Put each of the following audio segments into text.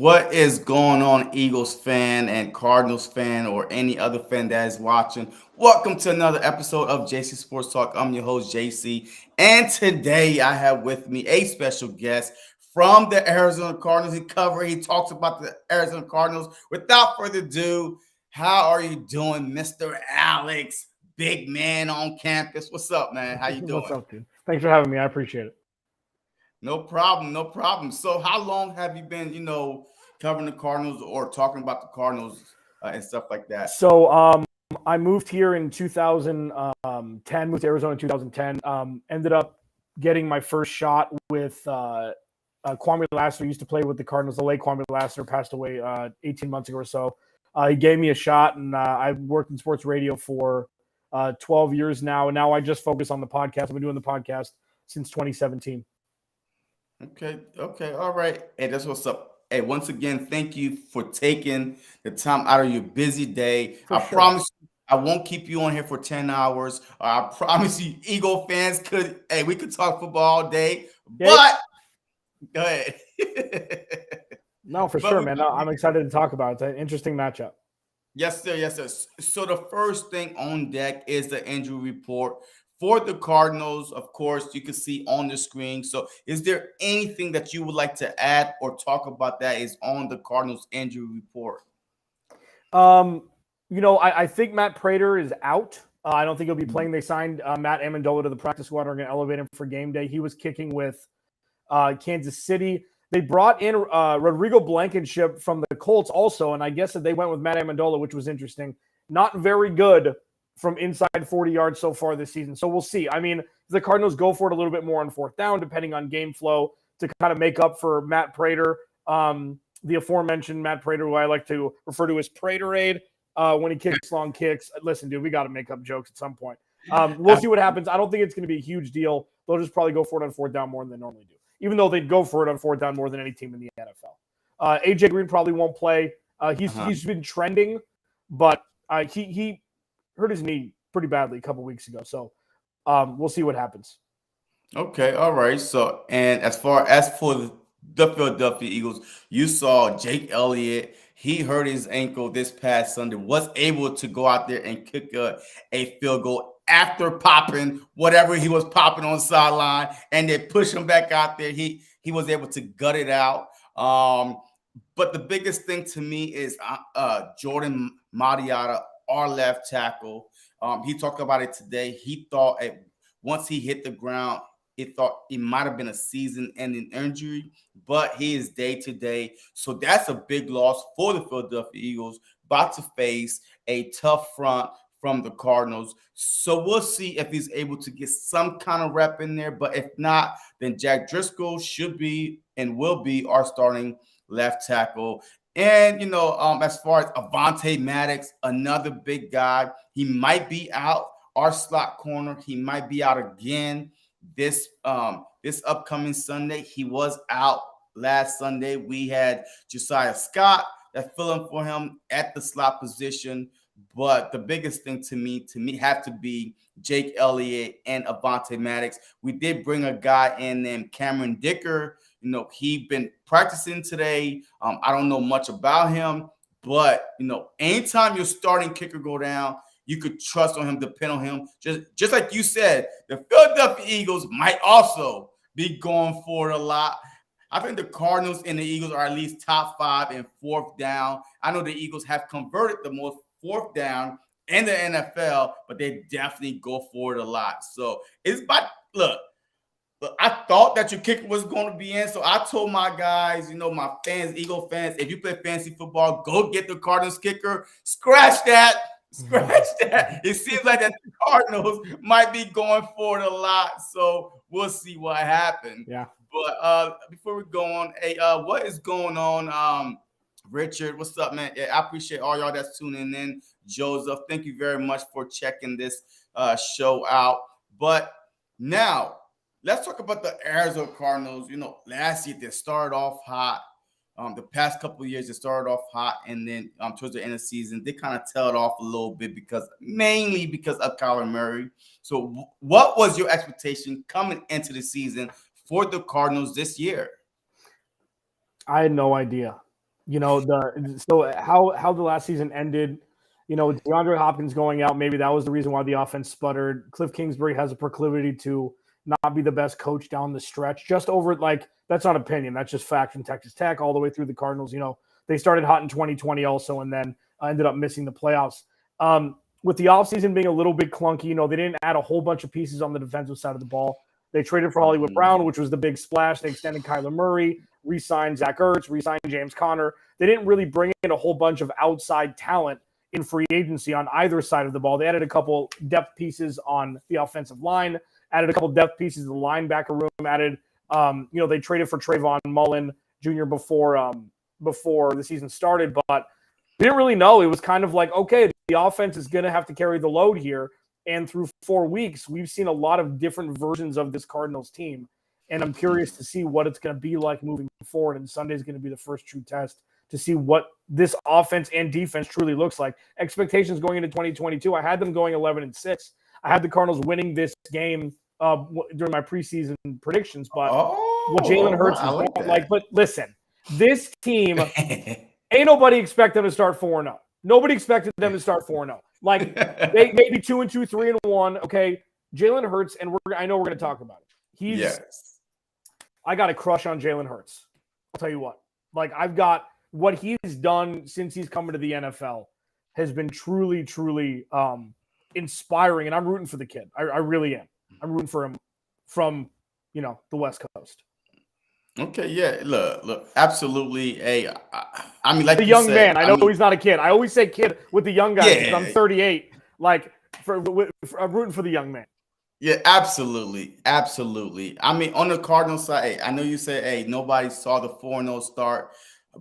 What is going on, Eagles fan and Cardinals fan, or any other fan that is watching? Welcome to another episode of JC Sports Talk. I'm your host, JC, and today I have with me a special guest from the Arizona Cardinals. He talks about the Arizona Cardinals. Without further ado, how are you doing, Mr. Alex? Big man on campus. What's up, man? How you doing? What's up, dude? Thanks for having me. I appreciate it. No problem, no problem. So, how long have you been, covering the Cardinals or talking about the Cardinals and stuff like that? So, I moved here in 2010. Moved to Arizona in 2010. Ended up getting my first shot with Kwame Lassiter. Used to play with the Cardinals. The late Kwame Lassiter passed away 18 months ago or so. He gave me a shot, and I worked in sports radio for 12 years now. And now I just focus on the podcast. I've been doing the podcast since 2017. Okay, all right. Hey, that's what's up. Hey, once again, thank you for taking the time out of your busy day. For I sure. promise you, I won't keep you on here for 10 hours. I promise you, Eagle fans we could talk football all day, but go ahead. No, for sure, man. No, I'm excited to talk about it. It's an interesting matchup. Yes, sir. Yes, sir. So the first thing on deck is the injury report for the Cardinals. Of course, you can see on the screen. So is there anything that you would like to add or talk about that is on the Cardinals injury report? I think Matt Prater is out. I don't think he'll be playing. They signed Matt Amendola to the practice squad. Are going to elevate him for game day. He was kicking with Kansas City. They brought in Rodrigo Blankenship from the Colts also, and I guess that they went with Matt Amendola, which was interesting. Not very good from inside 40 yards so far this season. So we'll see. I mean, the Cardinals go for it a little bit more on fourth down, depending on game flow, to kind of make up for Matt Prater, the aforementioned Matt Prater, who I like to refer to as Praterade when he kicks long kicks. Listen, dude, we got to make up jokes at some point. We'll see what happens. I don't think it's going to be a huge deal. They'll just probably go for it on fourth down more than they normally do, even though they'd go for it on fourth down more than any team in the NFL. AJ Green probably won't play. He's been trending, but he hurt his knee pretty badly a couple weeks ago. So we'll see what happens. Okay, all right. So, and as far as for the Philadelphia Eagles, you saw Jake Elliott. He hurt his ankle this past Sunday, was able to go out there and kick a field goal after popping whatever he was popping on the sideline, and they push him back out there. He was able to gut it out. But the biggest thing to me is Jordan Mailata, our left tackle. He talked about it today. He thought once he hit the ground, he thought it might have been a season-ending injury, but he is day-to-day. So that's a big loss for the Philadelphia Eagles, about to face a tough front from the Cardinals. So we'll see if he's able to get some kind of rep in there. But if not, then Jack Driscoll should be and will be our starting left tackle. And, as far as Avonte Maddox, another big guy, he might be out. Our slot corner, he might be out again this upcoming Sunday. He was out last Sunday. We had Josiah Scott that fill in for him at the slot position. But the biggest thing to me have to be Jake Elliott and Avonte Maddox. We did bring a guy in named Cameron Dicker. He been practicing today. I don't know much about him, but anytime your starting kicker go down, you could trust on him, depend on him. Just like you said, the Philadelphia Eagles might also be going for it a lot. I think the Cardinals and the Eagles are at least top 5 in fourth down. I know the Eagles have converted the most fourth down in the NFL, but they definitely go for it a lot. So it's about look. I thought that your kicker was going to be in, so I told my guys, my fans, Eagle fans, if you play fantasy football, go get the Cardinals kicker. Scratch that. It seems like that the Cardinals might be going for it a lot, so we'll see what happens. Yeah. But before we go on, hey, what is going on, Richard? What's up, man? Yeah, I appreciate all y'all that's tuning in. Joseph, thank you very much for checking this show out. But now, let's talk about the Arizona Cardinals. Last year they started off hot. The past couple of years they started off hot, and then towards the end of the season they kind of tailed off a little bit mainly because of Colin Murray. So, what was your expectation coming into the season for the Cardinals this year? I had no idea. So how the last season ended, DeAndre Hopkins going out, maybe that was the reason why the offense sputtered. Cliff Kingsbury has a proclivity to not be the best coach down the stretch. Just over, that's not opinion. That's just fact from Texas Tech all the way through the Cardinals. They started hot in 2020 also, and then ended up missing the playoffs. With the offseason being a little bit clunky, they didn't add a whole bunch of pieces on the defensive side of the ball. They traded for Hollywood Brown, which was the big splash. They extended Kyler Murray, re-signed Zach Ertz, re-signed James Conner. They didn't really bring in a whole bunch of outside talent in free agency on either side of the ball. They added a couple depth pieces on the offensive line, added a couple depth pieces in the linebacker room, added, they traded for Trayvon Mullen Jr. before the season started, but we didn't really know. It was kind of like, okay, the offense is going to have to carry the load here. And through 4 weeks, we've seen a lot of different versions of this Cardinals team. And I'm curious to see what it's going to be like moving forward. And Sunday is going to be the first true test to see what this offense and defense truly looks like. Expectations going into 2022, I had them going 11-6. I had the Cardinals winning this game during my preseason predictions. But what Jalen Hurts is but listen, this team, ain't nobody expect them to start 4-0. Nobody expected them to start 4-0. They maybe 2-2, 3-1. Okay, Jalen Hurts, and I know we're going to talk about it. I got a crush on Jalen Hurts. I'll tell you what. I've got what he's done since he's come into the NFL has been truly, truly inspiring, and I'm rooting for the kid. I really am. I'm rooting for him from the West Coast. Okay, yeah, look, absolutely. I mean, like the young man. I know he's not a kid. I always say kid with the young guy because I'm 38. I'm rooting for the young man. Yeah, absolutely. I mean, on the Cardinals side, I know you said, nobody saw the 4-0 start,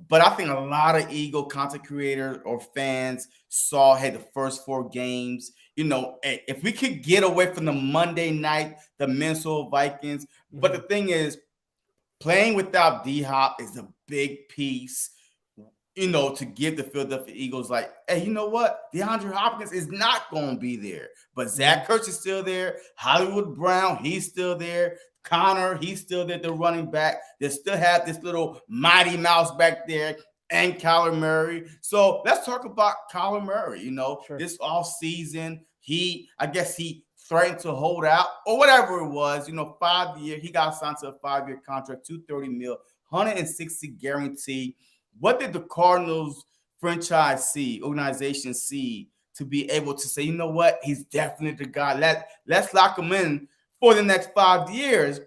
but I think a lot of Eagle content creators or fans saw, the first 4 games. If we could get away from the Monday night, the Minnesota Vikings, but the thing is, playing without D-Hop is a big piece, to give the Philadelphia Eagles hey, you know what? DeAndre Hopkins is not going to be there. But Zach Ertz is still there. Hollywood Brown, he's still there. Connor, he's still there, the running back. They still have this little Mighty Mouse back there and Kyler Murray. So let's talk about Kyler Murray. Sure. This offseason, I guess he threatened to hold out or whatever it was, 5 year. He got signed to a 5-year contract, $230 million, 160 guarantee. What did the Cardinals organization see to be able to say, you know what, he's definitely the guy. Let's lock him in for the next 5 years.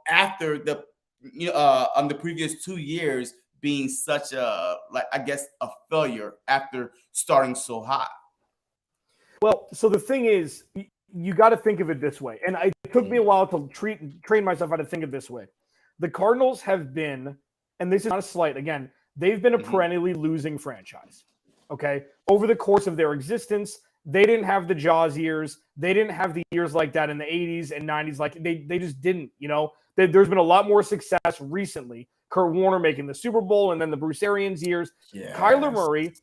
After the previous 2 years being such a failure after starting so hot. Well, so the thing is, you got to think of it this way. And it took me a while to train myself how to think of this way. The Cardinals have been, and this is not a slight, again, they've been a perennially losing franchise. Okay? Over the course of their existence, they didn't have the Jaws years. They didn't have the years like that in the 80s and 90s. They just didn't, There's been a lot more success recently. Kurt Warner making the Super Bowl and then the Bruce Arians years. Yes. Kyler Murray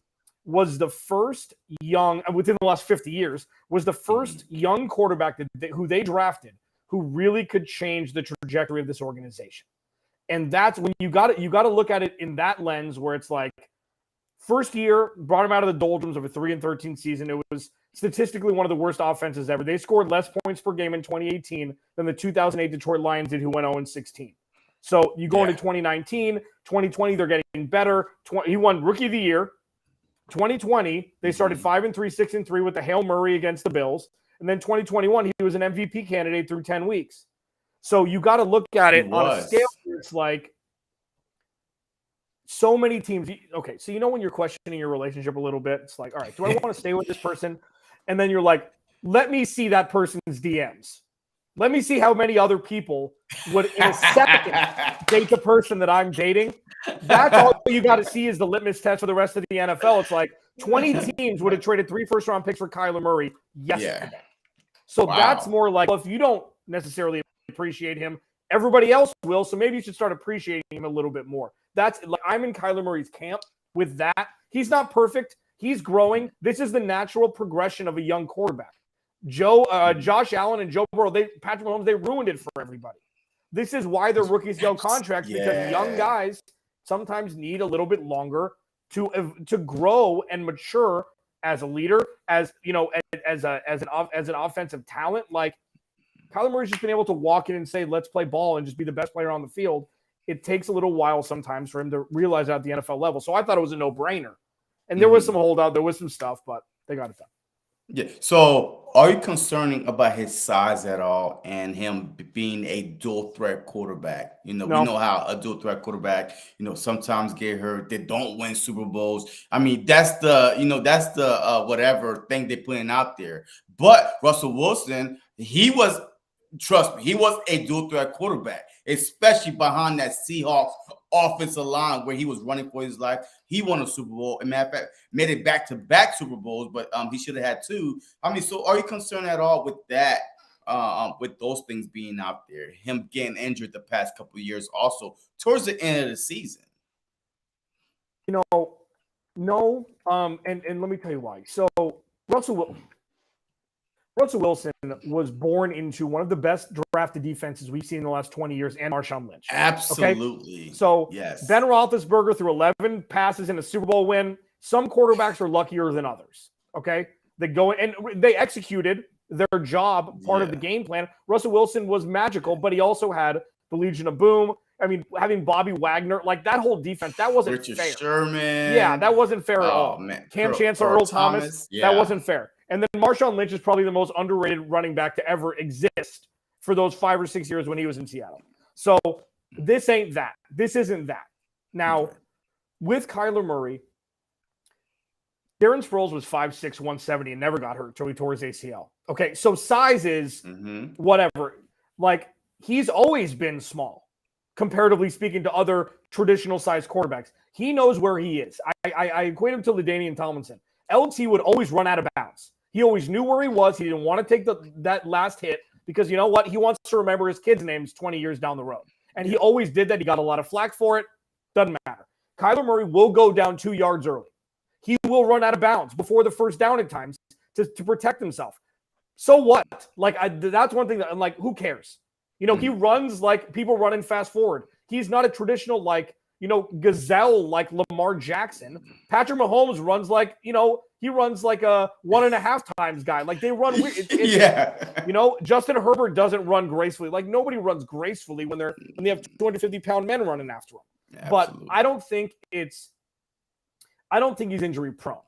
was the first within the last 50 years, was the first young quarterback who they drafted who really could change the trajectory of this organization. And that's when you got to look at it in that lens where it's first year, brought him out of the doldrums of a 3-13 season. It was statistically one of the worst offenses ever. They scored less points per game in 2018 than the 2008 Detroit Lions did, who went 0-16. So you go into 2019, 2020, they're getting better. He won Rookie of the Year. 2020, they started 5-3, 6-3 with the Hail Murray against the Bills. And then 2021, he was an MVP candidate through 10 weeks. So you got to look at it on a scale where it's so many teams. Okay, so when you're questioning your relationship a little bit, it's all right, do I want to stay with this person? And then you're let me see that person's DMs. Let me see how many other people would in a second date the person that I'm dating. That's all you got to see is the litmus test for the rest of the NFL. It's 20 teams would have traded 3 first-round picks for Kyler Murray yesterday. Yeah. So that's more if you don't necessarily appreciate him, everybody else will. So maybe you should start appreciating him a little bit more. That's I'm in Kyler Murray's camp with that. He's not perfect. He's growing. This is the natural progression of a young quarterback. Josh Allen and Joe Burrow, Patrick Mahomes, they ruined it for everybody. This is why they're rookie scale contracts because young guys sometimes need a little bit longer to grow and mature as a leader, as an offensive talent. Like, Kyler Murray's just been able to walk in and say, let's play ball and just be the best player on the field. It takes a little while sometimes for him to realize that at the NFL level. So I thought it was a no-brainer. And there was some holdout, there was some stuff, but they got it done. Yeah. So, are you concerning about his size at all and him being a dual threat quarterback? No. We know how a dual threat quarterback, sometimes get hurt. They don't win Super Bowls. I mean, that's the whatever thing they're putting out there. But Russell Wilson, trust me, he was a dual threat quarterback, especially behind that Seahawks offensive line where he was running for his life. He won a Super Bowl. And matter of fact, made it back-to-back Super Bowls, but he should have had two. I mean, so are you concerned at all with that, with those things being out there? Him getting injured the past couple of years also towards the end of the season? No. And let me tell you why. So Russell Wilson was born into one of the best drafted defenses we've seen in the last 20 years, and Marshawn Lynch. Absolutely. Okay? So yes. Ben Roethlisberger threw 11 passes in a Super Bowl win. Some quarterbacks are luckier than others. Okay, they executed their job, part of the game plan. Russell Wilson was magical, but he also had the Legion of Boom. I mean, having Bobby Wagner, like that whole defense, that wasn't Richard fair. Sherman. Yeah, that wasn't fair at all. Man. Cam Chancellor, Earl Thomas, that wasn't fair. And then Marshawn Lynch is probably the most underrated running back to ever exist for those 5 or 6 years when he was in Seattle. So this ain't that. This isn't that. Now, with Kyler Murray, Darren Sproles was 5'6", 170 and never got hurt until he tore his ACL. Okay, so size is whatever. Like, he's always been small, comparatively speaking to other traditional size quarterbacks. He knows where he is. I equate him to LaDainian Tomlinson. LT would always run out of bounds. He always knew where he was. He didn't want to take that last hit because you know what? He wants to remember his kids' names 20 years down the road. And he always did that. He got a lot of flack for it. Doesn't matter. Kyler Murray will go down 2 yards early. He will run out of bounds before the first down at times to protect himself. So what? Like, that's one thing that I'm like, who cares? He runs like people running fast forward. He's not a traditional, gazelle like Lamar Jackson. Patrick Mahomes runs like, he runs like a 1.5 times guy. Like, they run weird. Justin Herbert doesn't run gracefully. Like, nobody runs gracefully when they have 250-pound men running after them. Yeah, but I don't think he's injury prone.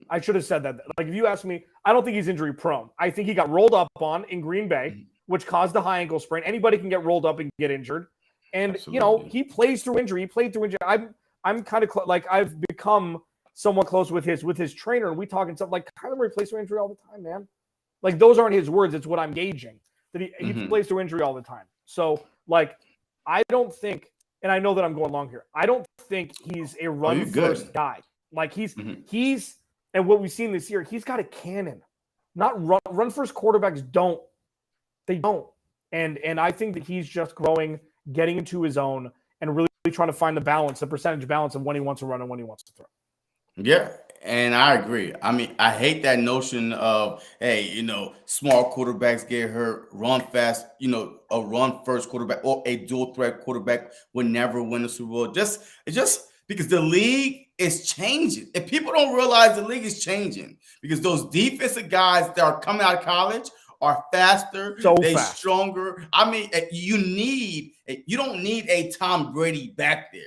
I should have said that. Like, if you ask me, I don't think he's injury prone. I think he got rolled up on in Green Bay, which caused a high ankle sprain. Anybody can get rolled up and get injured. And, he plays through injury. He played through injury. I'm kind of I've become somewhat close with his trainer, and we talking stuff like Kyler Murray plays through injury all the time, man. Like, those aren't his words. It's what I'm gauging, that he plays through injury all the time. So, I don't think, and I know that I'm going long here, I don't think he's a run-first guy. Like, he's and what we've seen this year, he's got a cannon. Not run-first quarterbacks don't. They don't. And I think that he's just growing, getting into his own, and really trying to find the percentage balance of when he wants to run and when he wants to throw. Yeah, and I agree. I mean, I hate that notion of, hey, small quarterbacks get hurt, run fast, a run-first quarterback or a dual-threat quarterback would never win a Super Bowl. Just because the league is changing. If people don't realize the league is changing, because those defensive guys that are coming out of college are faster, fast. Stronger. I mean, you don't need a Tom Brady back there.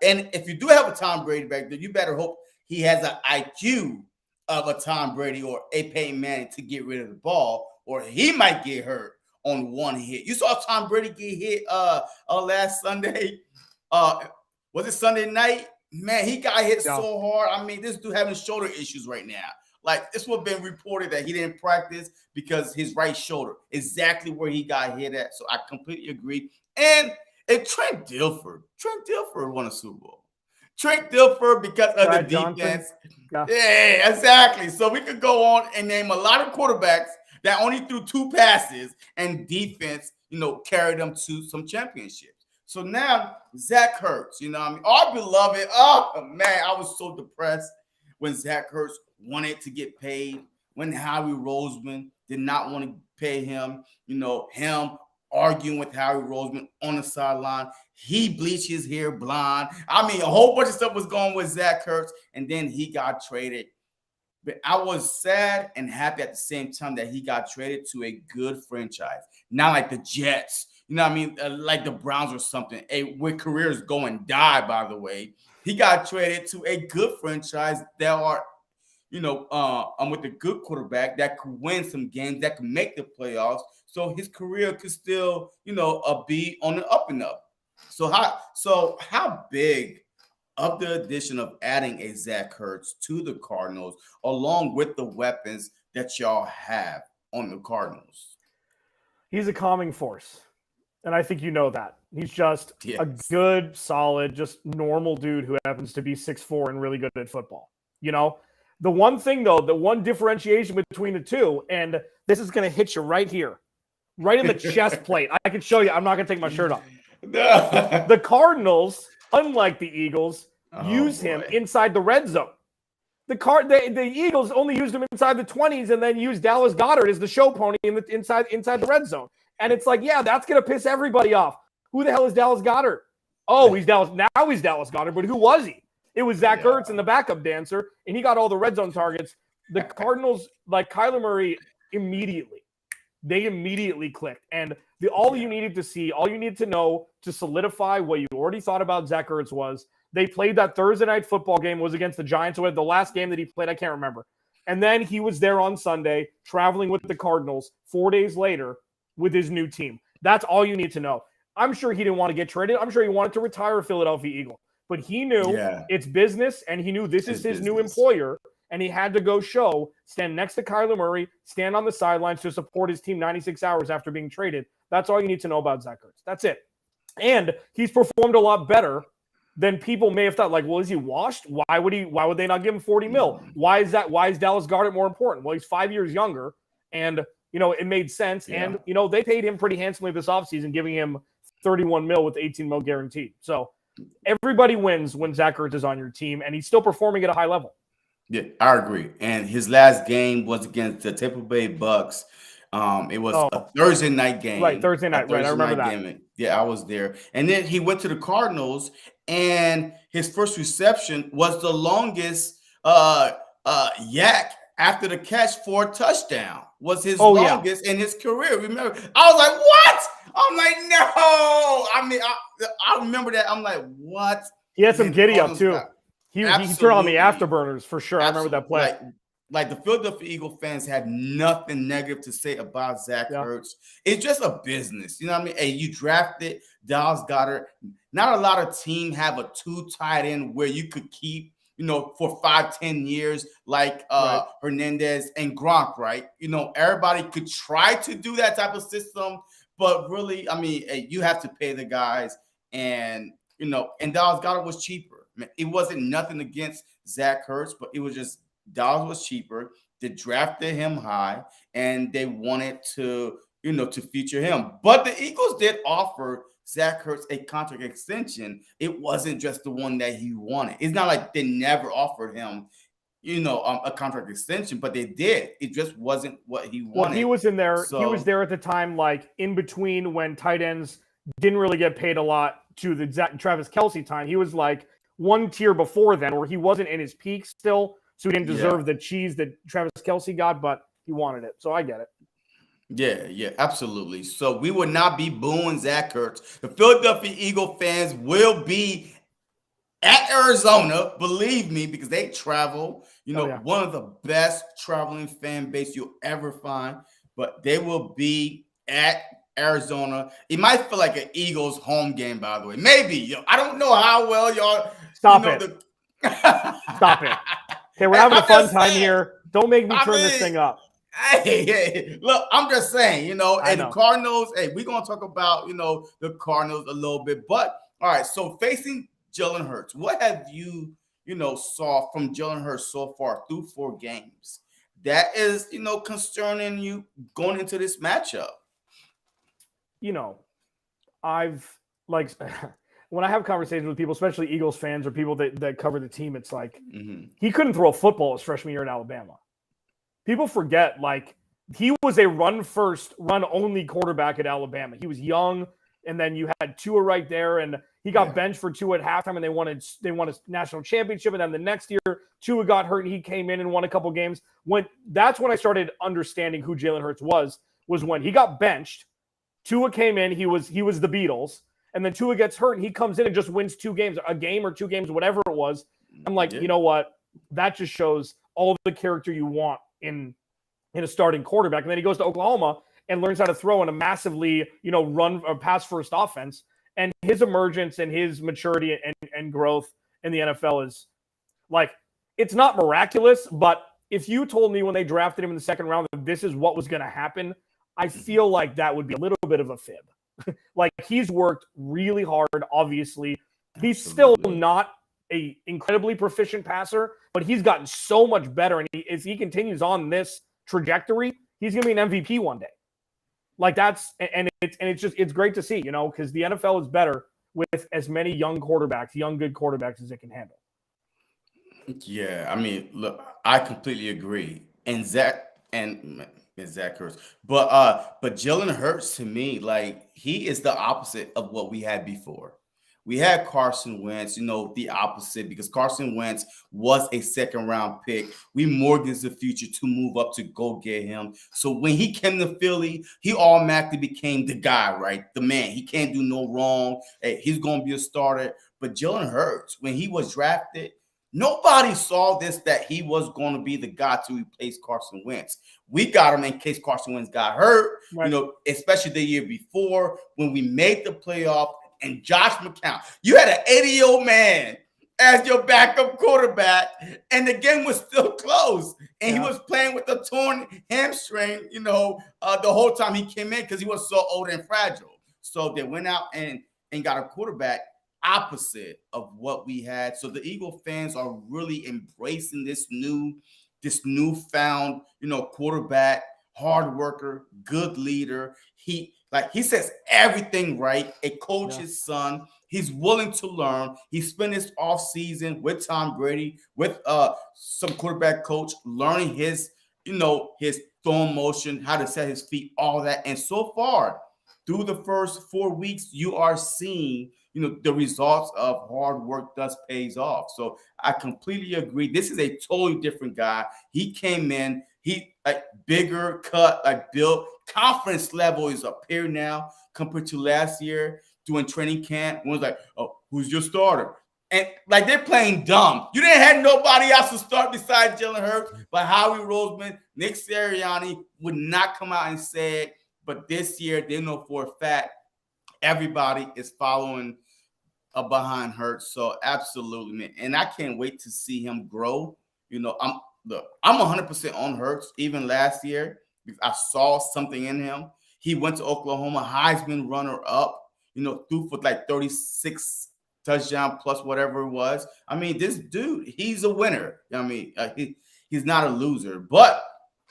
And if you do have a Tom Brady back there, you better hope he has an IQ of a Tom Brady or a Peyton Manning to get rid of the ball, or he might get hurt on one hit. You saw Tom Brady get hit last Sunday. Was it Sunday night? Man, he got hit so hard. I mean, this dude having shoulder issues right now. Like, this would have been reported that he didn't practice because his right shoulder, exactly where he got hit at. So I completely agree. And Trent Dilfer won a Super Bowl. Trent Dilfer, because of the defense. Yeah, exactly. So we could go on and name a lot of quarterbacks that only threw 2 passes, and defense, carried them to some championships. So now Zach Ertz, our beloved. Oh man, I was so depressed when Zach Ertz wanted to get paid, when Howie Roseman did not want to pay him. Him, arguing with Howie Roseman on the sideline. He bleached his hair blonde. I mean, a whole bunch of stuff was going with Zach Ertz, and then he got traded. But I was sad and happy at the same time that he got traded to a good franchise, not like the Jets. You know what I mean? Like the Browns or something. Where careers go and die, by the way. He got traded to a good franchise that are, with a good quarterback that could win some games, that could make the playoffs. So his career could still, be on the up and up. So how big of the addition of adding a Zach Ertz to the Cardinals, along with the weapons that y'all have on the Cardinals? He's a calming force. And I think you know that. He's just a good, solid, just normal dude who happens to be 6'4" and really good at football. The one thing, though, the one differentiation between the two, and this is going to hit you right here, right in the chest plate. I can show you. I'm not going to take my shirt off. The Cardinals, unlike the Eagles, use him inside the red zone. The Eagles only used him inside the 20s and then used Dallas Goedert as the show pony inside the red zone. And it's like, yeah, that's going to piss everybody off. Who the hell is Dallas Goedert? Oh, he's Dallas Goedert, but who was he? It was Zach Ertz and the backup dancer, and he got all the red zone targets. The Cardinals, like Kyler Murray, immediately clicked. And all you needed to see, all you needed to know to solidify what you already thought about Zach Ertz was they played that Thursday night football game, was against the Giants. So the last game that he played, I can't remember. And then he was there on Sunday, traveling with the Cardinals 4 days later with his new team. That's all you need to know. I'm sure he didn't want to get traded. I'm sure he wanted to retire a Philadelphia Eagle. But he knew it's business, and he knew this is his new employer, and he had to go stand next to Kyler Murray, stand on the sidelines to support his team 96 hours after being traded. That's all you need to know about Zach Ertz. That's it. And he's performed a lot better than people may have thought. Like, well, is he washed? Why would they not give him $40 million? Why is Dallas Goedert more important? Well, he's 5 years younger, and it made sense. Yeah. And they paid him pretty handsomely this offseason, giving him $31 million with $18 million guaranteed. So everybody wins when Zach Ertz is on your team, and he's still performing at a high level. Yeah, I agree. And his last game was against the Tampa Bay Bucks. It was a Thursday night game. Right, Thursday night. Right, I remember that. Game. Yeah, I was there. And then he went to the Cardinals, and his first reception was the longest yak after the catch for a touchdown. Was his longest in his career. Remember, I was like, what? I'm like, no. I mean, I remember that. I'm like, what? He had some giddy up too. He turned on the afterburners for sure. Absolutely. I remember that play. Like the Philadelphia Eagle fans had nothing negative to say about Zach Ertz. It's just a business. You know what I mean? Hey, you drafted Dallas Goedert. Not a lot of teams have a 2 tight end where you could keep, for 5-10 years, like Hernandez and Gronk, right? Everybody could try to do that type of system, but really, I mean, you have to pay the guys, and Dallas Goedert was cheaper. I mean, it wasn't nothing against Zach Ertz, but it was just Dallas was cheaper. They drafted him high, and they wanted to, to feature him. But the Eagles did offer Zach Ertz a contract extension. It wasn't just the one that he wanted. It's not like they never offered him, a contract extension, but they did. It just wasn't what he wanted. Well, he was in there. He was there at the time, like in between when tight ends didn't really get paid a lot to the Travis Kelce time. He was like one tier before then, where he wasn't in his peak still, so he didn't deserve the cheese that Travis Kelce got, but he wanted it. So I get it. Yeah, absolutely. So we will not be booing Zach Ertz. The Philadelphia Eagle fans will be at Arizona, believe me, because they travel. One of the best traveling fan base you'll ever find. But they will be at Arizona. It might feel like an Eagles home game, by the way. Maybe. I don't know how well y'all. Stop it. Stop it. Okay, we're having a fun time here. Don't make me turn this thing up. Hey, look, I'm just saying, and the Cardinals, we're going to talk about, the Cardinals a little bit. But, all right, so facing Jalen Hurts, what have you, saw from Jalen Hurts so far through 4 games that is, concerning you going into this matchup? I've, like, when I have conversations with people, especially Eagles fans or people that cover the team, it's like he couldn't throw a football his freshman year in Alabama. People forget, like, he was a run first, run only quarterback at Alabama. He was young, and then you had Tua right there, and he got benched for Tua at halftime, and they won a national championship. And then the next year, Tua got hurt, and he came in and won a couple games. That's when I started understanding who Jalen Hurts was when he got benched. Tua came in, he was the Beatles, and then Tua gets hurt, and he comes in and just wins a game or two games, whatever it was. I'm like, you know what? That just shows all the character you want in a starting quarterback. And then he goes to Oklahoma and learns how to throw in a massively, run or pass first offense. And his emergence and his maturity and growth in the NFL is like, it's not miraculous, but if you told me when they drafted him in the second round that this is what was going to happen, I feel like that would be a little bit of a fib. Like, he's worked really hard, obviously. He's still not a incredibly proficient passer, but he's gotten so much better. And if he continues on this trajectory, he's going to be an MVP one day. Like, it's great to see, because the NFL is better with as many young good quarterbacks as it can handle. Yeah, I mean, look, I completely agree. And Zach Hurts, but Jalen Hurts, to me, like, he is the opposite of what we had before. We had Carson Wentz, the opposite, because Carson Wentz was a second-round pick. We mortgaged the future to move up to go get him. So when he came to Philly, he automatically became the guy, right? The man. He can't do no wrong. Hey, he's going to be a starter. But Jalen Hurts, when he was drafted, nobody saw that he was going to be the guy to replace Carson Wentz. We got him in case Carson Wentz got hurt, right. Especially the year before when we made the playoff. And Josh McCown, you had an 80-year-old man as your backup quarterback, and the game was still close. And he was playing with a torn hamstring, the whole time he came in because he was so old and fragile. So they went out and got a quarterback opposite of what we had. So the Eagle fans are really embracing this newfound, quarterback, hard worker, good leader. He says everything right, a coach's son. He's willing to learn. He spent his offseason with Tom Brady, with some quarterback coach, learning his throwing motion, how to set his feet, all that. And so far, through the first 4 weeks, you are seeing, the results of hard work thus pays off. So I completely agree. This is a totally different guy. He came in, he bigger, cut, built. Confidence level is up here now compared to last year doing training camp. One was like, oh, who's your starter? And they're playing dumb. You didn't have nobody else to start besides Jalen Hurts, but Howie Roseman, Nick Sirianni would not come out and say it. But this year, they know for a fact everybody is following behind Hurts. So absolutely, man. And I can't wait to see him grow. I'm 100% on Hurts. Even last year, I saw something in him. He went to Oklahoma, Heisman runner-up, threw for 36 touchdown plus whatever it was. I mean, this dude, he's a winner. I mean, he's not a loser. But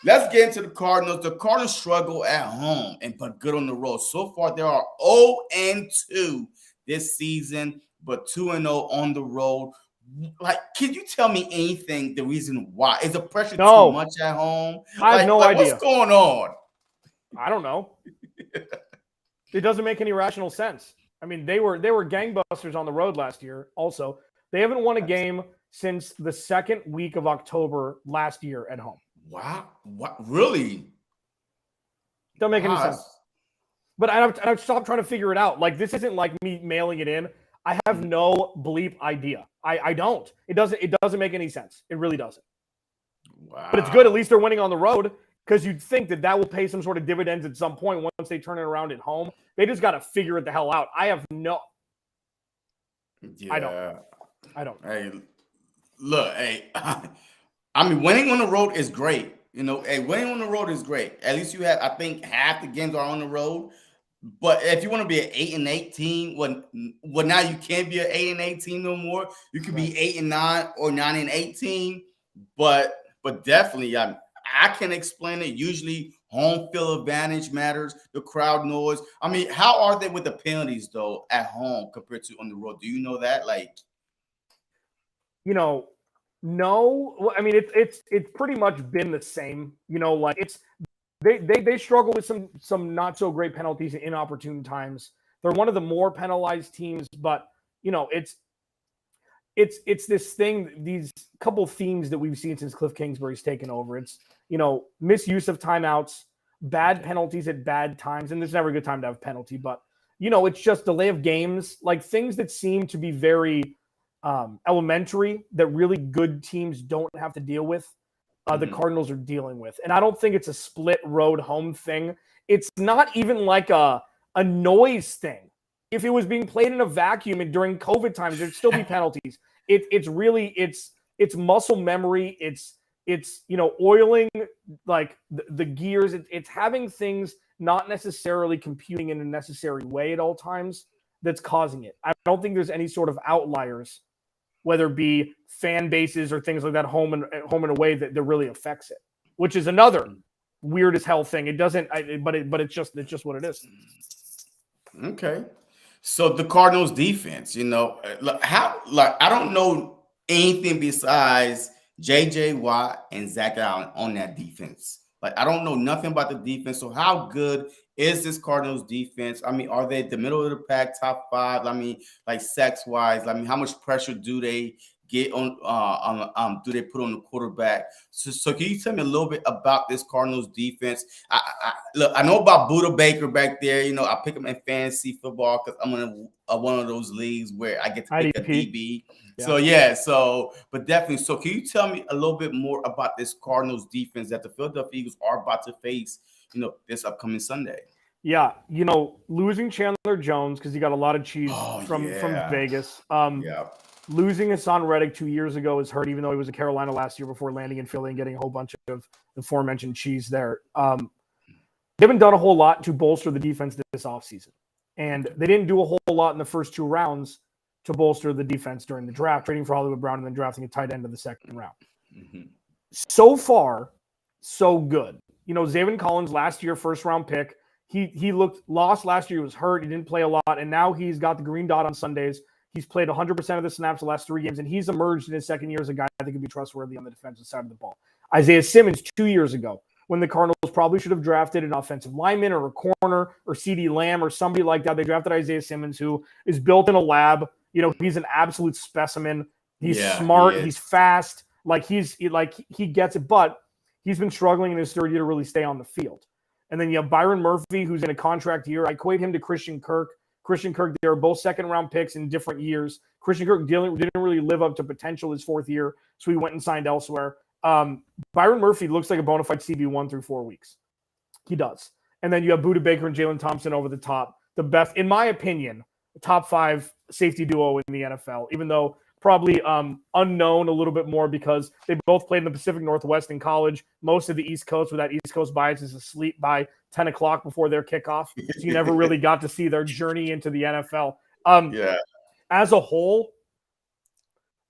let's get into the Cardinals. The Cardinals struggle at home, but good on the road. So far, they are 0-2 this season, but 2-0 on the road. Can you tell me anything, the reason why? Is the pressure too much at home? I have no idea. What's going on? I don't know. It doesn't make any rational sense. I mean, they were gangbusters on the road last year also. They haven't won a game since the second week of October last year at home. Wow. What? Really? Don't make any sense. But I've stopped trying to figure it out. This isn't like me mailing it in. I have no bleep idea. I don't. It doesn't make any sense. It really doesn't. Wow. But it's good. At least they're winning on the road, because you'd think that will pay some sort of dividends at some point once they turn it around at home. They just got to figure it the hell out. I have no. Yeah. I don't. Hey, look. Hey, I mean, winning on the road is great. Winning on the road is great. At least you have, I think, half the games are on the road. But if you want to be an 8-8 team, well, now you can't be an 8-8 team no more. You could be 8-9 or 9-8 team. But definitely, I can explain it. Usually, home field advantage matters. The crowd noise. I mean, how are they with the penalties though at home compared to on the road? Do you know that? No. I mean, it's pretty much been the same. They struggle with some not so great penalties at inopportune times. They're one of the more penalized teams, but it's this thing, these couple themes that we've seen since Cliff Kingsbury's taken over. It's, misuse of timeouts, bad penalties at bad times, and there's never a good time to have a penalty, but it's just delay of games, like things that seem to be very elementary that really good teams don't have to deal with. The Cardinals are dealing with. And I don't think it's a split road home thing. It's not even like a noise thing. If it was being played in a vacuum and during COVID times, there'd still be penalties. It's muscle memory. It's oiling like the gears. It's having things not necessarily computing in a necessary way at all times that's causing it. I don't think there's any sort of outliers, whether it be fan bases or things like that, home and away, that really affects it, which is another weird as hell thing. It doesn't, but it's just what it is. Okay. So the Cardinals defense, I don't know anything besides J.J. Watt and Zach Allen on that defense. Like, I don't know nothing about the defense. So how good is this Cardinals defense? I mean, are they at the middle of the pack, top 5? I mean, like sacks wise. I mean, how much pressure do they get on? Do they put on the quarterback? So can you tell me a little bit about this Cardinals defense? I know about Buda Baker back there. I pick him in fantasy football because I'm in one of those leagues where I get to pick a DB. Yeah. But definitely. So can you tell me a little bit more about this Cardinals defense that the Philadelphia Eagles are about to face, this upcoming Sunday? Yeah. Losing Chandler Jones, because he got a lot of cheese from Vegas. Losing Hassan Reddick 2 years ago is hurt, even though he was in Carolina last year before landing in Philly and getting a whole bunch of the aforementioned cheese there. They haven't done a whole lot to bolster the defense this offseason. And they didn't do a whole lot in the first 2 rounds to bolster the defense during the draft, trading for Hollywood Brown and then drafting a tight end in the second round. So far, so good. Zaven Collins last year, first round pick. He looked lost last year. He was hurt. He didn't play a lot. And now he's got the green dot on Sundays. He's played 100% of the snaps the last 3 games, and he's emerged in his second year as a guy I think could be trustworthy on the defensive side of the ball. Isaiah Simmons 2 years ago, when the Cardinals probably should have drafted an offensive lineman or a corner or CeeDee Lamb or somebody like that. They drafted Isaiah Simmons, who is built in a lab. He's an absolute specimen. He's smart. He's fast. He gets it, but he's been struggling in his third year to really stay on the field. And then you have Byron Murphy, who's in a contract year. I equate him to Christian Kirk. They were both second-round picks in different years. Christian Kirk didn't really live up to potential his 4th year, so he went and signed elsewhere. Byron Murphy looks like a bona fide CB1 through 4 weeks. He does. And then you have Buda Baker and Jalen Thompson over the top. The best, in my opinion, top 5 safety duo in the NFL, even though probably unknown a little bit more because they both played in the Pacific Northwest in college. Most of the East Coast with that East Coast bias is asleep by 10 o'clock before their kickoff. So you never really got to see their journey into the NFL. As a whole,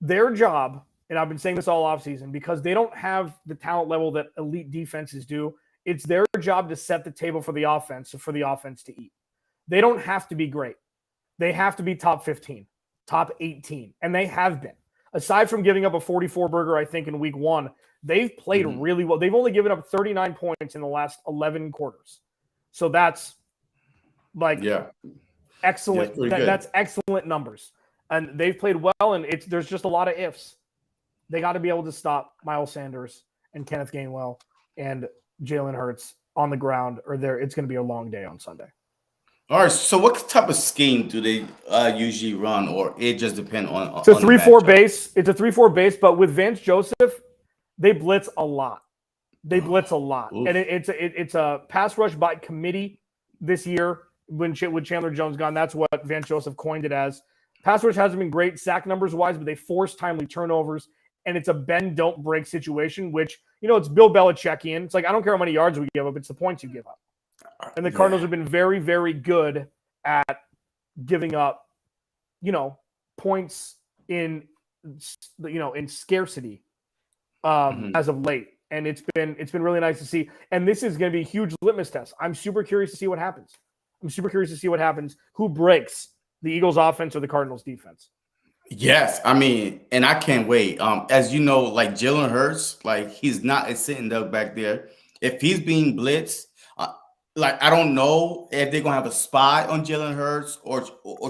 their job, and I've been saying this all offseason, because they don't have the talent level that elite defenses do, it's their job to set the table for the offense, for the offense to eat. They don't have to be great. They have to be top 15. Top 18, and they have been. Aside from giving up a 44-burger, I think, in week 1, they've played really well. They've only given up 39 points in the last 11 quarters. So that's excellent. That's excellent numbers. And they've played well, and there's just a lot of ifs. They got to be able to stop Miles Sanders and Kenneth Gainwell and Jalen Hurts on the ground, or it's going to be a long day on Sunday. All right. So, what type of scheme do they usually run, or it just depends on? It's a 3-4 base. It's a 3-4 base, but with Vance Joseph, they blitz a lot. And it's a pass rush by committee this year. With Chandler Jones gone, that's what Vance Joseph coined it as. Pass rush hasn't been great sack numbers wise, but they force timely turnovers, and it's a bend don't break situation. Which it's Bill Belichickian. It's like, I don't care how many yards we give up; it's the points you give up. And the Cardinals have been very, very good at giving up, points in scarcity as of late. And it's been really nice to see. And this is going to be a huge litmus test. I'm super curious to see what happens. Who breaks the Eagles offense or the Cardinals defense? Yes. I mean, and I can't wait. As you know, like Jalen Hurts, like he's not a sitting duck back there. if he's being blitzed, like I don't know if they're gonna have a spy on Jalen Hurts or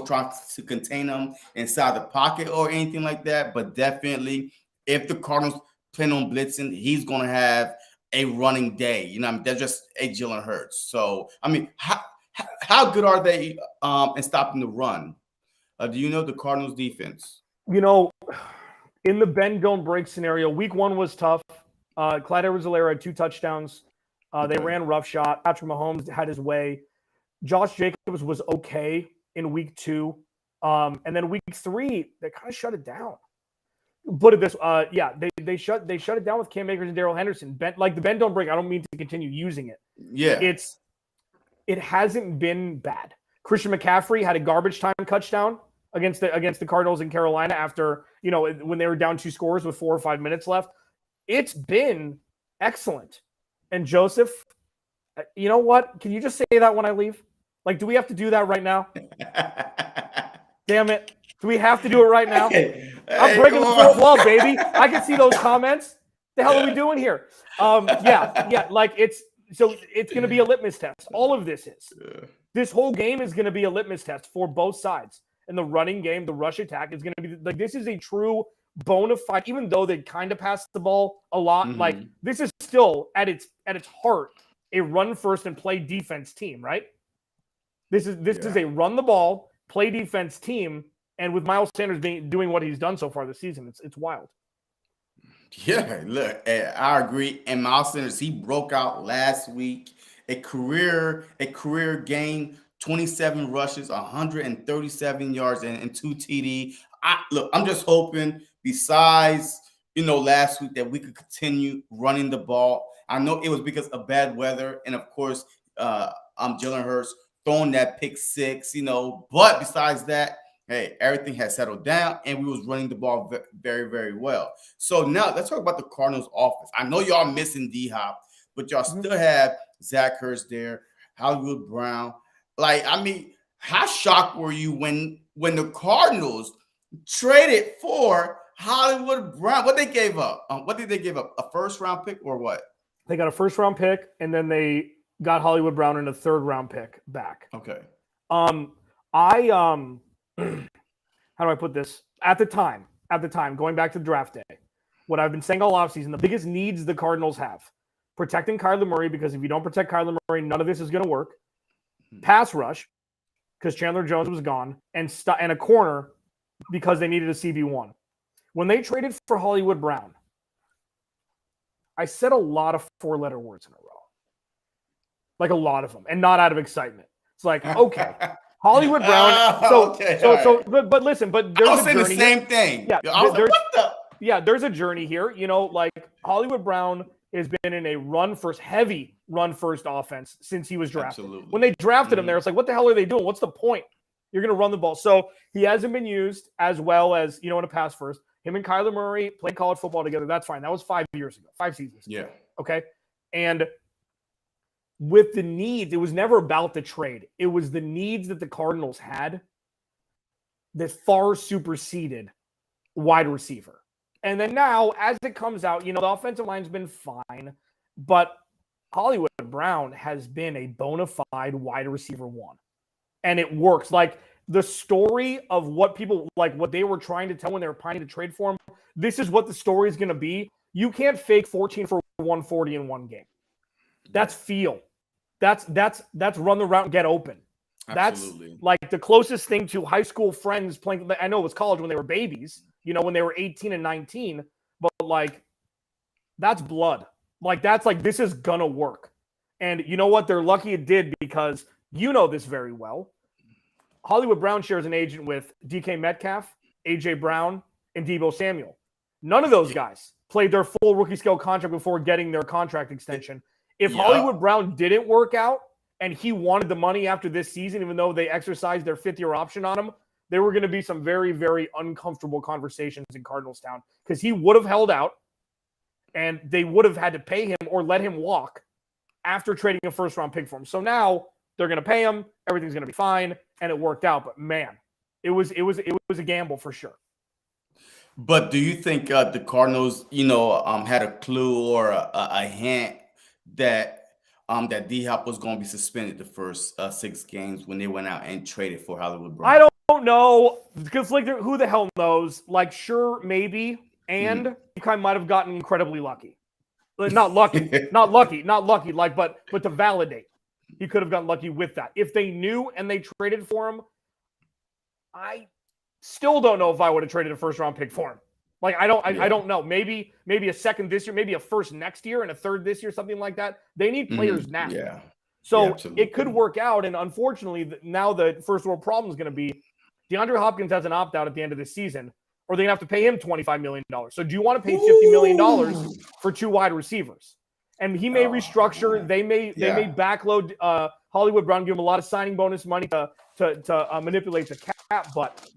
try to contain him inside the pocket or anything like that. But definitely, if the Cardinals plan on blitzing, he's gonna have a running day. You know, I mean, they're just a Jalen Hurts. So I mean, how good are they in stopping the run? Do you know the Cardinals defense? You know, in the bend don't break scenario, week 1 was tough. Clyde Edwards-Helaire had 2 touchdowns. They ran roughshod. Patrick Mahomes had his way. Josh Jacobs was okay in week 2. And then week 3, they kind of shut it down. Put it this, they shut it down with Cam Akers and Darrell Henderson. The bend don't break. I don't mean to continue using it. Yeah, it hasn't been bad. Christian McCaffrey had a garbage time touchdown against the Cardinals in Carolina after, when they were down 2 scores with 4 or 5 minutes left. It's been excellent. And Joseph, you know what? Can you just say that when I leave? Like, do we have to do that right now? Damn it. Do we have to do it right now? I'm breaking the fourth wall, baby. I can see those comments. The hell are we doing here? Like it's going to be a litmus test. All of this is. This whole game is going to be a litmus test for both sides. And the running game, the rush attack is going to be like, this is a true bona fide, even though they kind of pass the ball a lot, like this is still at its heart a run first and play defense team, right? This is a run the ball, play defense team, and with Miles Sanders doing what he's done so far this season, it's wild. Yeah, look, I agree. And Miles Sanders, he broke out last week, a career game, 27 rushes, 137 yards, and 2 TD. I'm just hoping, besides, last week, that we could continue running the ball. I know it was because of bad weather, and of course, Jalen Hurts throwing that pick 6, but besides that, hey, everything has settled down, and we was running the ball very, very well. So now let's talk about the Cardinals offense. I know y'all missing D-Hop, but y'all still have Zach Ertz there, Hollywood Brown. Like, I mean, how shocked were you when the Cardinals traded for Hollywood Brown? What they gave up? What did they give up? A first-round pick or what? They got a first-round pick, and then they got Hollywood Brown and a third-round pick back. Okay. How do I put this? At the time, going back to draft day, what I've been saying all offseason, the biggest needs the Cardinals have: protecting Kyler Murray, because if you don't protect Kyler Murray, none of this is going to work. Pass rush, because Chandler Jones was gone, and a corner, because they needed a CB1. When they traded for Hollywood Brown, I said a lot of 4-letter words in a row. Like a lot of them, and not out of excitement. It's like, okay, Hollywood Brown. But listen, but there's I was saying the same thing. Yeah, I was like, what the? Yeah, there's a journey here. Like Hollywood Brown has been in a heavy run first offense since he was drafted. Absolutely. When they drafted him there, it's like, what the hell are they doing? What's the point? You're going to run the ball. So he hasn't been used as well as, in a pass first. Him and Kyler Murray played college football together. That's fine. That was 5 years ago, 5 seasons ago. Yeah. Okay. And with the needs, it was never about the trade. It was the needs that the Cardinals had that far superseded wide receiver. And then now, as it comes out, the offensive line's been fine, but Hollywood Brown has been a bona fide wide receiver 1. And it works. Like, the story of what people, like what they were trying to tell when they were planning to trade for him, this is what the story is going to be. You can't fake 14 for 140 in one game. That's feel. That's run the route and get open. Absolutely. That's like the closest thing to high school friends playing. I know it was college when they were babies, when they were 18 and 19, but like that's blood. Like that's like, this is gonna work. And you know what? They're lucky it did, because this very well. Hollywood Brown shares an agent with DK Metcalf, AJ Brown, and Deebo Samuel. None of those guys played their full rookie scale contract before getting their contract extension. If Hollywood Brown didn't work out and he wanted the money after this season, even though they exercised their 5th-year option on him, there were going to be some very, very uncomfortable conversations in Cardinals town, because he would have held out and they would have had to pay him or let him walk after trading a first-round pick for him. So now they're going to pay him. Everything's going to be fine. And it worked out. But man, it was a gamble for sure. But do you think the Cardinals, had a clue or a hint that that D-Hop was going to be suspended the first 6 games when they went out and traded for Hollywood Brown? I don't know, because like who the hell knows? Like, sure, maybe, and I might have gotten incredibly lucky. Not lucky, not lucky. Like, but to validate, he could have gotten lucky with that. If they knew and they traded for him, I still don't know if I would have traded a first round pick for him. Like, I don't know. Maybe a second this year, maybe a first next year, and a third this year, something like that. They need players now. Yeah. So it could work out. And unfortunately, now the first world problem is going to be DeAndre Hopkins has an opt out at the end of the season, or they're going to have to pay him $25 million. So do you want to pay $50 million for 2 wide receivers? And he may restructure. They may backload Hollywood Brown, give him a lot of signing bonus money to manipulate the cap. But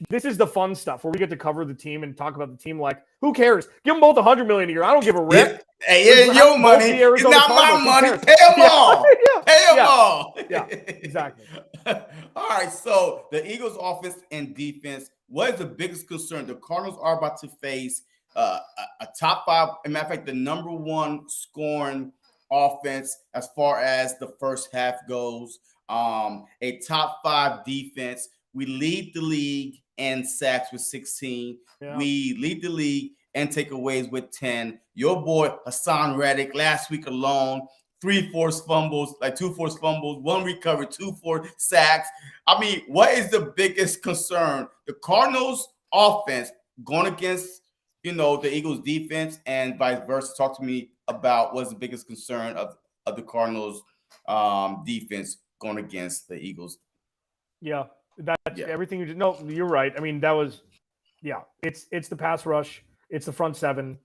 this is the fun stuff where we get to cover the team and talk about the team. Like, who cares? Give them both $100 million a year. I don't give a rip. Hey, your money. It's not my money. Pay them all. Pay them all. Yeah, exactly. All right. So the Eagles' offense and defense. What is the biggest concern? The Cardinals are about to face a top 5. As a matter of fact, the number 1 scoring offense as far as the first half goes. A top 5 defense. We lead the league in sacks with 16. Yeah. We lead the league in takeaways with 10. Your boy Hassan Reddick last week alone, 2 forced fumbles, 1 recovery, 2 forced sacks. I mean, what is the biggest concern? The Cardinals offense going against, the Eagles defense, and vice versa. Talk to me about what's the biggest concern of the Cardinals defense going against the Eagles. Yeah. That's everything you did. No, you're right. I mean, that was, it's the pass rush. It's the front 7.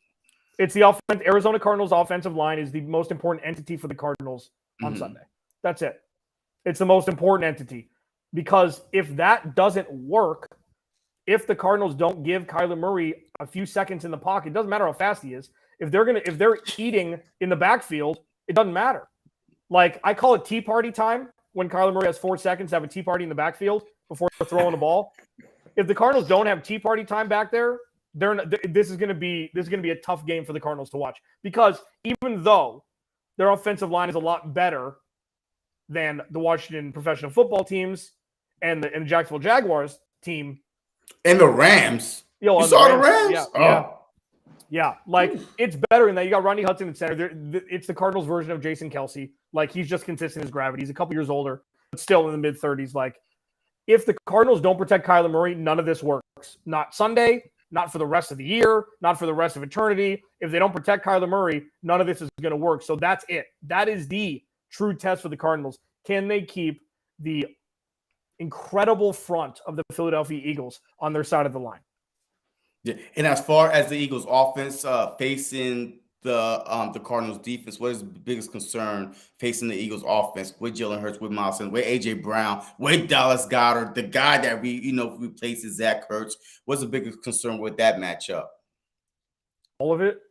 It's the offense. Arizona Cardinals offensive line is the most important entity for the Cardinals on Sunday. That's it. It's the most important entity, because if that doesn't work, if the Cardinals don't give Kyler Murray a few seconds in the pocket, it doesn't matter how fast he is. If they're eating in the backfield, it doesn't matter. Like, I call it tea party time when Kyler Murray has 4 seconds to have a tea party in the backfield before throwing the ball. If the Cardinals don't have tea party time back there, this is going to be a tough game for the Cardinals to watch, because even though their offensive line is a lot better than the Washington professional football teams and the Jacksonville Jaguars team and the Rams, you saw the Rams, yeah, like, it's better in that you got Rodney Hudson in center. It's the Cardinals version of Jason Kelsey. Like, he's just consistent as gravity. He's a couple years older, but still in the mid-30s. Like, if the Cardinals don't protect Kyler Murray, none of this works. Not Sunday, not for the rest of the year, not for the rest of eternity. If they don't protect Kyler Murray, none of this is going to work. So that's it. That is the true test for the Cardinals. Can they keep the incredible front of the Philadelphia Eagles on their side of the line? Yeah. And as far as the Eagles offense facing the Cardinals defense, what is the biggest concern facing the Eagles offense with Jalen Hurts, with Miles Sanders, with AJ Brown, with Dallas Goedert, the guy that replaces Zach Ertz? What's the biggest concern with that matchup? All of it.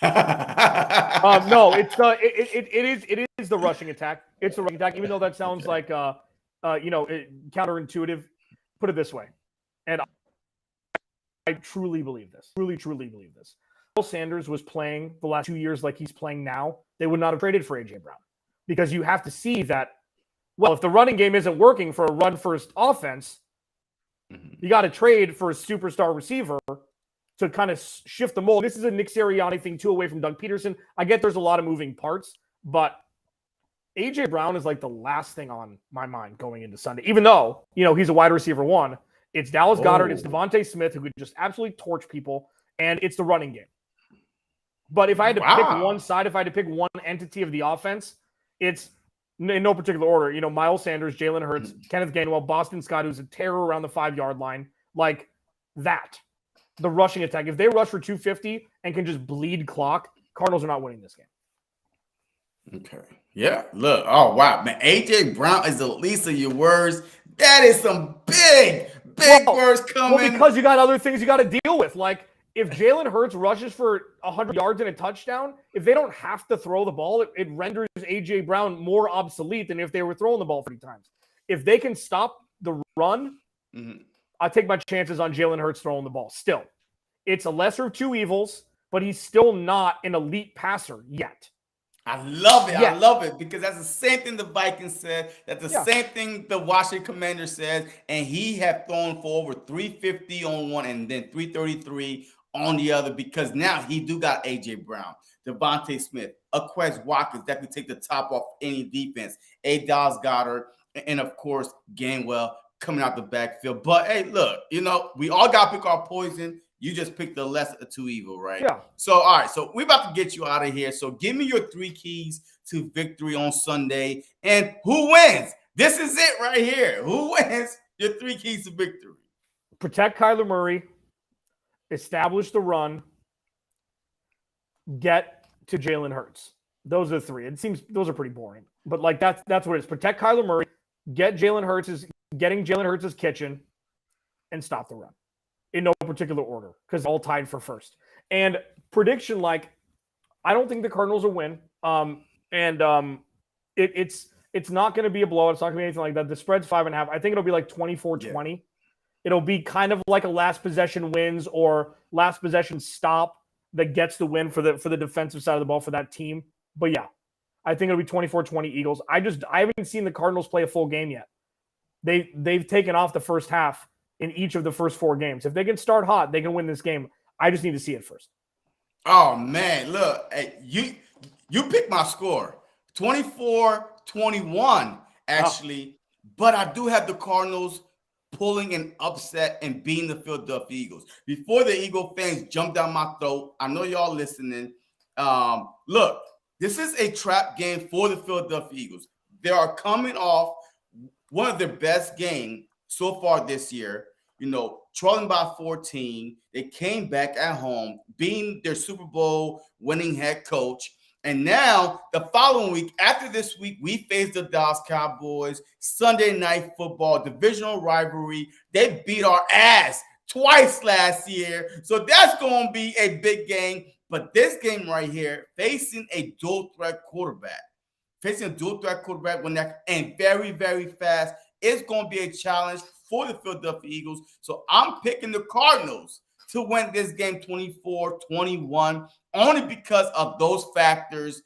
No, it is the rushing attack. It's the rushing attack, even though that sounds like counterintuitive. Put it this way, and I truly believe this. Truly believe this. If Sanders was playing the last 2 years like he's playing now, they would not have traded for AJ Brown, because you have to see that. Well, if the running game isn't working for a run-first offense, you got to trade for a superstar receiver to kind of shift the mold. This is a Nick Sirianni thing too, away from Doug Peterson. I get there's a lot of moving parts, but AJ Brown is like the last thing on my mind going into Sunday, even though, he's a wide receiver 1. It's Dallas Goedert, it's Devontae Smith, who could just absolutely torch people, and it's the running game. But if I had to pick one side, if I had to pick one entity of the offense, it's in no particular order. Miles Sanders, Jalen Hurts, Kenneth Gainwell, Boston Scott, who's a terror around the 5-yard line. Like that. The rushing attack. If they rush for 250 and can just bleed clock, Cardinals are not winning this game. Okay. Yeah. Look. Oh, wow. Man, AJ Brown is the least of your words. That is some big words coming. Well, because you got other things you got to deal with. Like, if Jalen Hurts rushes for 100 yards and a touchdown, if they don't have to throw the ball, it renders AJ Brown more obsolete than if they were throwing the ball 30 times. If they can stop the run, I take my chances on Jalen Hurts throwing the ball. Still, it's a lesser of two evils. but he's still not an elite passer yet. I love it. Yeah. I love it because that's the same thing the Vikings said. That's the same thing the Washington Commanders says. And he had thrown for over 350 on one and then 333 on the other because now he do got A.J. Brown, Devontae Smith, Quez Watkins that could take the top off any defense, A. Dallas Goedert, and of course, Gainwell coming out the backfield. But hey, look, we all got to pick our poison. You just picked the lesser of two evil, right? Yeah. So, all right. So, we're about to get you out of here. So, give me your 3 keys to victory on Sunday. And who wins? This is it right here. Who wins your 3 keys to victory? Protect Kyler Murray. Establish the run. Get to Jalen Hurts. Those are the 3. It seems those are pretty boring. But, that's what it is. Protect Kyler Murray. Getting Jalen Hurts' kitchen. And stop the run. In no particular order, because all tied for first. And prediction, I don't think the Cardinals will win. It's not going to be a blowout. It's not going to be anything like that. The spread's 5.5. I think it'll be 24-20. Yeah. It'll be kind of like a last possession wins or last possession stop that gets the win for the defensive side of the ball for that team. But yeah, I think it'll be 24-20 Eagles. I haven't seen the Cardinals play a full game yet. They've taken off the first half in each of the first 4 games. If they can start hot, they can win this game. I just need to see it first. Oh, man. Look, hey, you picked my score. 24-21, actually. Oh. But I do have the Cardinals pulling an upset and beating the Philadelphia Eagles. Before the Eagle fans jump down my throat, I know y'all listening. Look, this is a trap game for the Philadelphia Eagles. They are coming off one of their best games so far this year. Trailing by 14. They came back at home, being their Super Bowl winning head coach. And now, the following week, after this week, we face the Dallas Cowboys. Sunday Night Football, divisional rivalry. They beat our ass twice last year. So that's going to be a big game. But this game right here, facing a dual-threat quarterback, and very, very fast, it's going to be a challenge for the Philadelphia Eagles. So I'm picking the Cardinals to win this game 24-21 only because of those factors.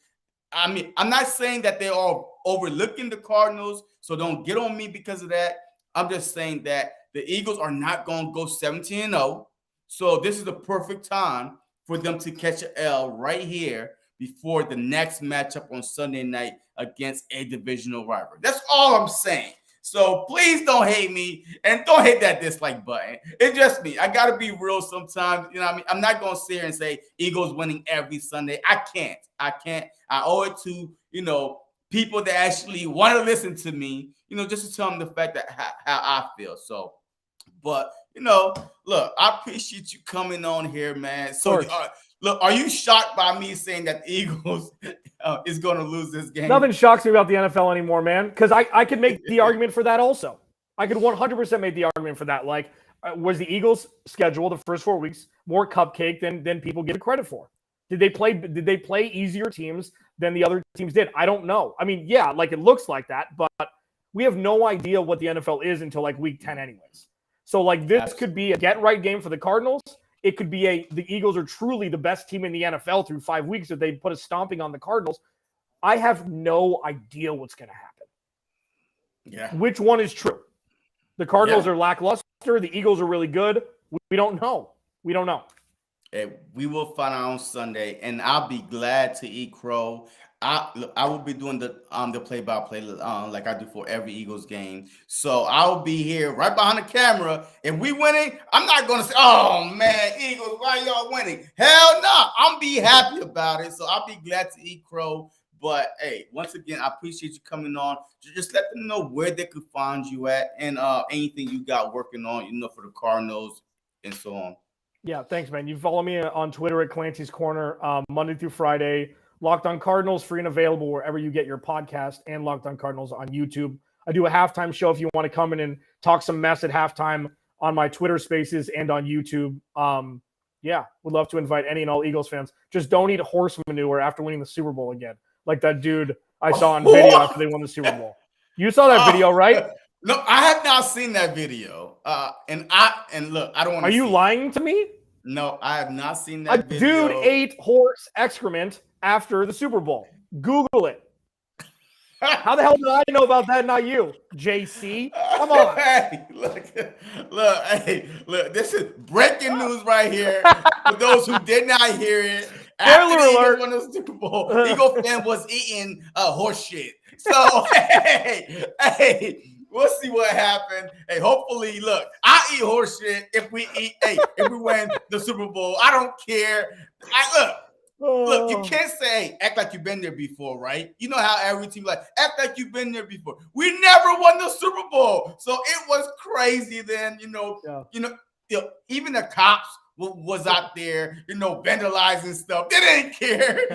I mean, I'm not saying that they are overlooking the Cardinals, so don't get on me because of that. I'm just saying that the Eagles are not going to go 17-0. So this is the perfect time for them to catch an L right here before the next matchup on Sunday night against a divisional rival. That's all I'm saying. So please don't hate me and don't hit that dislike button. It's just me. I got to be real sometimes. You know what I mean? I'm not going to sit here and say Eagles winning every Sunday. I can't. I owe it to, people that actually want to listen to me, just to tell them the fact that how I feel. So, but, look, I appreciate you coming on here, man. So, look, are you shocked by me saying that the Eagles is going to lose this game? Nothing shocks me about the NFL anymore, man, because I could make the argument for that also. I could 100% make the argument for that. Was the Eagles' schedule the first 4 weeks more cupcake than people give it credit for? Did they play easier teams than the other teams did? I don't know. I mean, yeah, it looks like that, but we have no idea what the NFL is until week 10 anyways. So this could be a get-right game for the Cardinals. It could be the Eagles are truly the best team in the NFL through 5 weeks if they put a stomping on the Cardinals. I have no idea what's going to happen. Yeah. Which one is true? The Cardinals are lackluster. The Eagles are really good. We don't know. Hey, we will find out on Sunday, and I'll be glad to eat crow. I will be doing the play-by-play like I do for every Eagles game. So I'll be here right behind the camera. If we winning, I'm not going to say, "Oh man, Eagles, why y'all winning?" Hell no, I'm be happy about it. So I'll be glad to eat crow. But hey, once again, I appreciate you coming on. Just let them know where they could find you at and anything you got working on, for the Cardinals and so on. Yeah, thanks, man. You follow me on Twitter at Clancy's Corner, Monday through Friday. Locked On Cardinals, free and available wherever you get your podcast, and Locked On Cardinals on YouTube. I do a halftime show if you want to come in and talk some mess at halftime on my Twitter Spaces and on YouTube. Would love to invite any and all Eagles fans. Just don't eat horse manure after winning the Super Bowl again, like that dude I saw on video after they won the Super Bowl. You saw that video, right? No, I have not seen that video. And look, I don't want to. Are you lying to me? No, I have not seen A that video. dude ate horse excrement after the Super Bowl. Google it. How the hell did I know about that? Not you, JC. Come on. Hey, look. Hey, look. This is breaking news right here. For those who did not hear it, after the Eagles won the Super Bowl, Eagle fan was eating horse shit. So, hey, we'll see what happened. Hey, hopefully, look, I eat horse shit if we win the Super Bowl. I don't care. Look, you can't say act like you've been there before, right? You know how every team act like you've been there before. We never won the Super Bowl, so it was crazy. Then even the cops was out there, vandalizing stuff. They didn't care,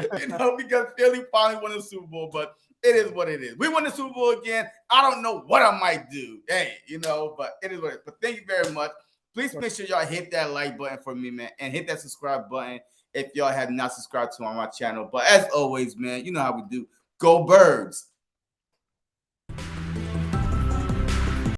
because Philly finally won the Super Bowl. But it is what it is. We won the Super Bowl again. I don't know what I might do. Hey, but it is what it is. But thank you very much. Please make sure y'all hit that like button for me, man, and hit that subscribe button if y'all have not subscribed to my channel. But as always, man, you know how we do. Go Birds.